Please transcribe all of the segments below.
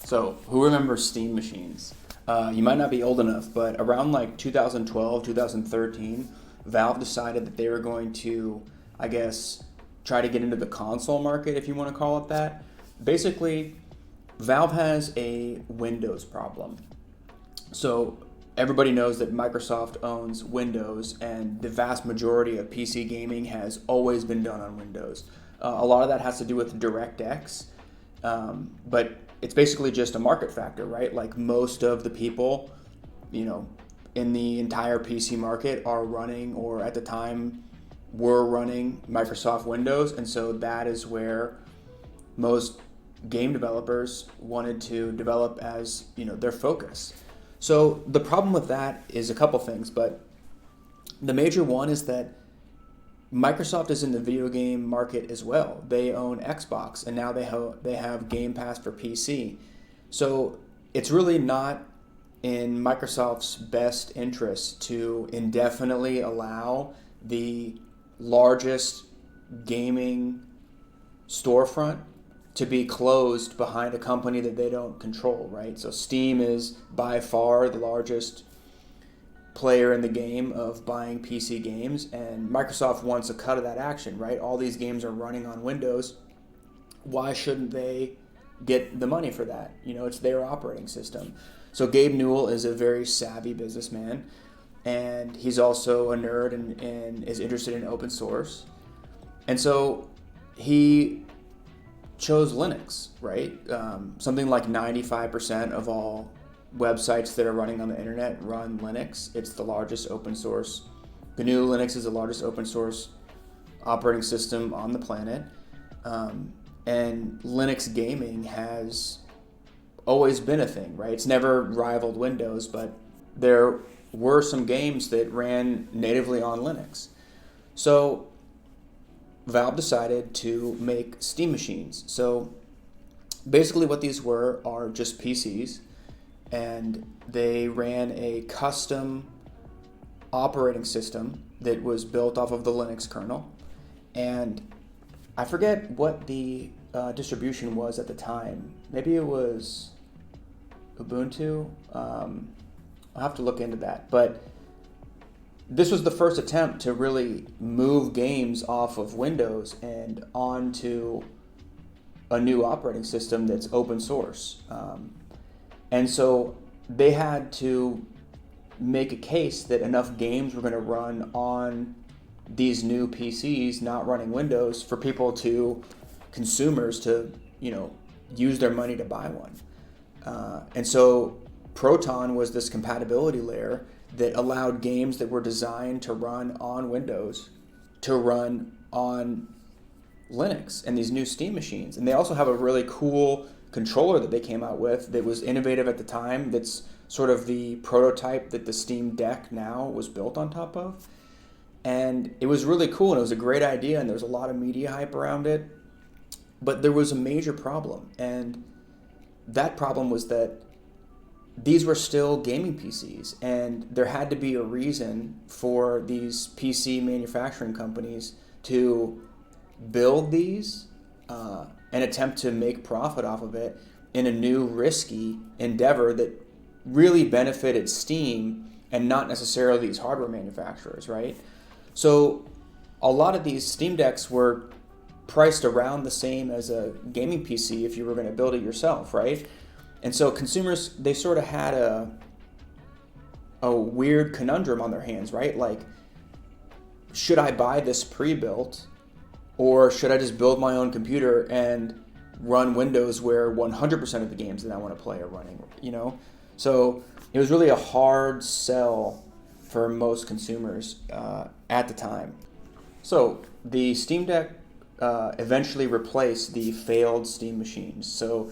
So, who remembers Steam machines? You might not be old enough, but around like 2012, 2013, Valve decided that they were going to, I guess, try to get into the console market, if you want to call it that. Basically, Valve has a Windows problem. So, everybody knows that Microsoft owns Windows, and the vast majority of PC gaming has always been done on Windows. A lot of that has to do with DirectX, but it's basically just a market factor, right? Like most of the people, you know, in the entire PC market are running, or at the time were running Microsoft Windows, and so that is where most game developers wanted to develop as, their focus. So the problem with that is a couple things, but the major one is that Microsoft is in the video game market as well. They own Xbox, and now they have Game Pass for PC. So it's really not in Microsoft's best interest to indefinitely allow the largest gaming storefront to be closed behind a company that they don't control, right? So Steam is by far the largest player in the game of buying PC games, and Microsoft wants a cut of that action, right? All these games are running on Windows. Why shouldn't they get the money for that? It's their operating system. So Gabe Newell is a very savvy businessman, and he's also a nerd and is interested in open source. And so he chose Linux, right? Something like 95% of all websites that are running on the internet run Linux. It's the largest open source. GNU Linux is the largest open source operating system on the planet. And Linux gaming has always been a thing, right? It's never rivaled Windows, but there were some games that ran natively on Linux. So Valve decided to make Steam machines. So basically what these are just PCs, and they ran a custom operating system that was built off of the Linux kernel. And I forget what the distribution was at the time. Maybe it was Ubuntu. I'll have to look into that. But this was the first attempt to really move games off of Windows and onto a new operating system that's open source. And so they had to make a case that enough games were going to run on these new PCs, not running Windows, for consumers to, use their money to buy one. And so Proton was this compatibility layer that allowed games that were designed to run on Windows to run on Linux and these new Steam machines. And they also have a really cool controller that they came out with that was innovative at the time, that's sort of the prototype that the Steam Deck now was built on top of. And it was really cool, and it was a great idea, and there was a lot of media hype around it. But there was a major problem, and that problem was that these were still gaming PCs, and there had to be a reason for these PC manufacturing companies to build these and attempt to make profit off of it in a new risky endeavor that really benefited Steam and not necessarily these hardware manufacturers, right? So a lot of these Steam Decks were priced around the same as a gaming PC if you were going to build it yourself, right? And so consumers, they sort of had a weird conundrum on their hands, right? Like, should I buy this pre-built, or should I just build my own computer and run Windows where 100% of the games that I want to play are running, So it was really a hard sell for most consumers at the time. So the Steam Deck eventually replaced the failed Steam machines. So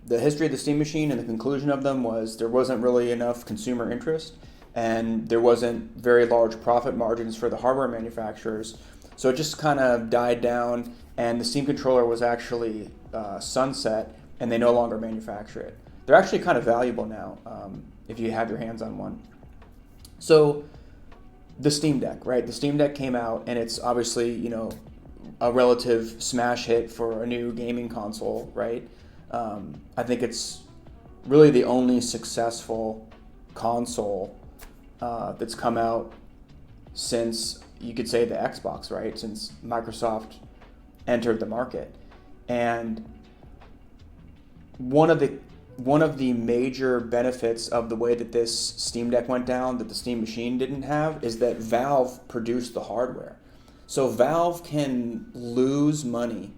the history of the Steam machine and the conclusion of them was there wasn't really enough consumer interest, and there wasn't very large profit margins for the hardware manufacturers. So it just kind of died down, and the Steam controller was actually sunset, and they no longer manufacture it. They're actually kind of valuable now if you have your hands on one. So the Steam Deck, right? The Steam Deck came out, and it's obviously, a relative smash hit for a new gaming console, right? I think it's really the only successful console that's come out since, you could say, the Xbox, right? Since Microsoft entered the market. And one of the major benefits of the way that this Steam Deck went down, that the Steam Machine didn't have, is that Valve produced the hardware. So Valve can lose money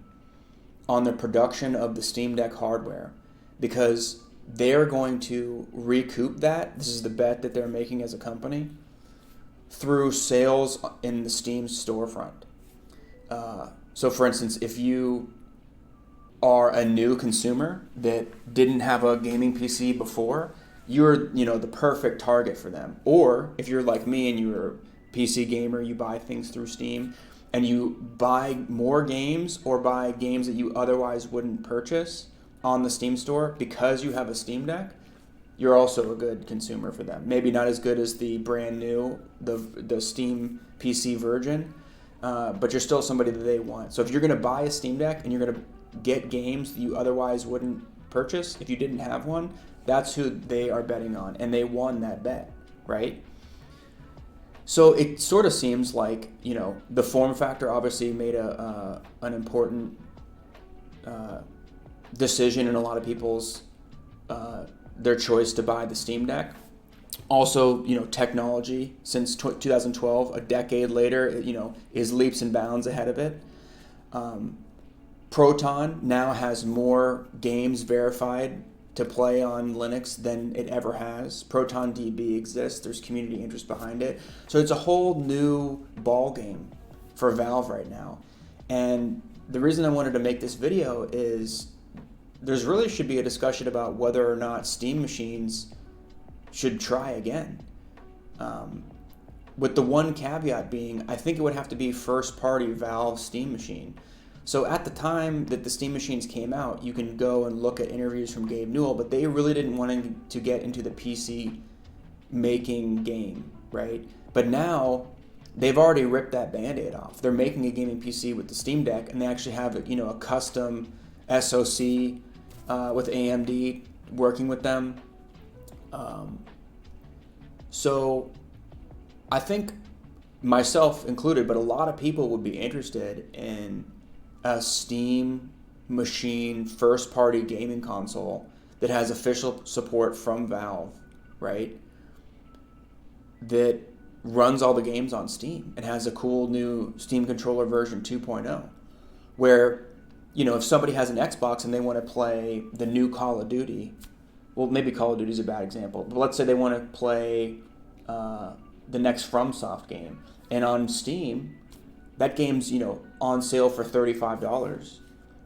on the production of the Steam Deck hardware because they're going to recoup that. This is the bet that they're making as a company through sales in the Steam storefront. So for instance, if you are a new consumer that didn't have a gaming PC before, you're the perfect target for them. Or if you're like me and you're a PC gamer, you buy things through Steam and you buy more games or buy games that you otherwise wouldn't purchase on the Steam store because you have a Steam Deck, you're also a good consumer for them. Maybe not as good as the brand new, the Steam PC version, but you're still somebody that they want. So if you're going to buy a Steam Deck and you're going to get games that you otherwise wouldn't purchase if you didn't have one, that's who they are betting on, and they won that bet, right? So it sort of seems like, the form factor obviously made an important decision in a lot of people's their choice to buy the Steam Deck. Also, technology since 2012, a decade later, is leaps and bounds ahead of it. Proton now has more games verified to play on Linux than it ever has. Proton DB exists. There's community interest behind it. So it's a whole new ball game for Valve right now. And the reason I wanted to make this video is there's really should be a discussion about whether or not Steam machines should try again. With the one caveat being, I think it would have to be first-party Valve Steam machine. So at the time that the Steam machines came out, you can go and look at interviews from Gabe Newell, but they really didn't want to get into the PC making game, right? But now they've already ripped that Band-Aid off. They're making a gaming PC with the Steam Deck, and they actually have a custom SoC with AMD working with them. So I think myself included, but a lot of people would be interested in a Steam machine first-party gaming console that has official support from Valve, right? That runs all the games on Steam and has a cool new Steam controller version 2.0, where, if somebody has an Xbox and they want to play the new Call of Duty, well, maybe Call of Duty is a bad example, but let's say they want to play the next FromSoft game, and on Steam, that game's, on sale for $35,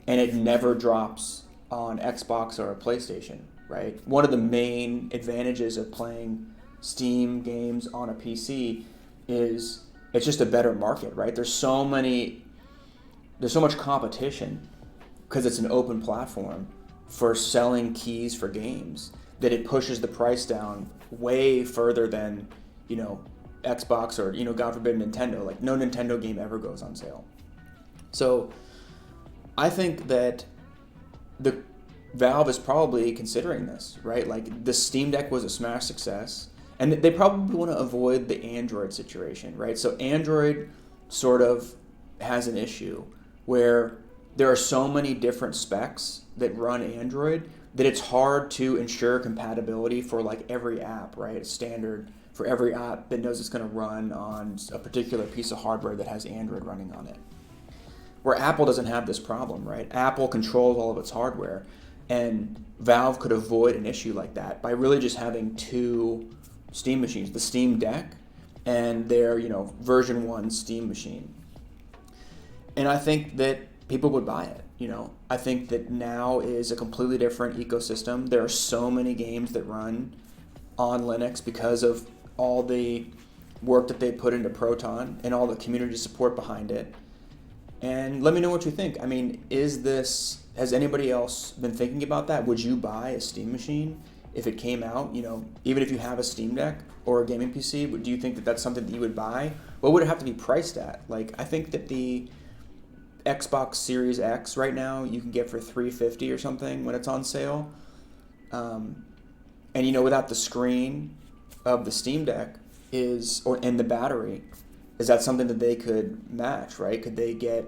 and it never drops on Xbox or a PlayStation, right? One of the main advantages of playing Steam games on a PC is it's just a better market, right? There's so much competition because it's an open platform for selling keys for games that it pushes the price down way further than, Xbox or, God forbid, Nintendo. Like, no Nintendo game ever goes on sale. So I think that the Valve is probably considering this, right? Like, the Steam Deck was a smash success, and they probably want to avoid the Android situation, right? So Android sort of has an issue where there are so many different specs that run Android that it's hard to ensure compatibility for like every app, right? It's standard for every app that knows it's going to run on a particular piece of hardware that has Android running on it. Where Apple doesn't have this problem, right? Apple controls all of its hardware, and Valve could avoid an issue like that by really just having two Steam machines, the Steam Deck and their, version 1 Steam machine. And I think that people would buy it. I think that now is a completely different ecosystem. There are so many games that run on Linux because of all the work that they put into Proton and all the community support behind it. And let me know what you think. I mean, has anybody else been thinking about that? Would you buy a Steam machine if it came out? Even if you have a Steam Deck or a gaming PC, do you think that that's something that you would buy? What would it have to be priced at? Like, I think that the Xbox Series X right now you can get for $350 or something when it's on sale. And without the screen of the Steam Deck and the battery, is that something that they could match, right? Could they get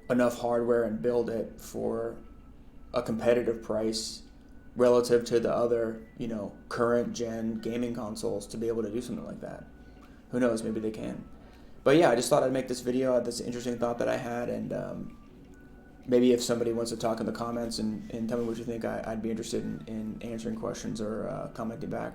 enough hardware and build it for a competitive price relative to the other, current gen gaming consoles to be able to do something like that? Who knows? Maybe they can. But yeah, I just thought I'd make this video. That's an interesting thought that I had, and maybe if somebody wants to talk in the comments and tell me what you think, I'd be interested in answering questions or commenting back.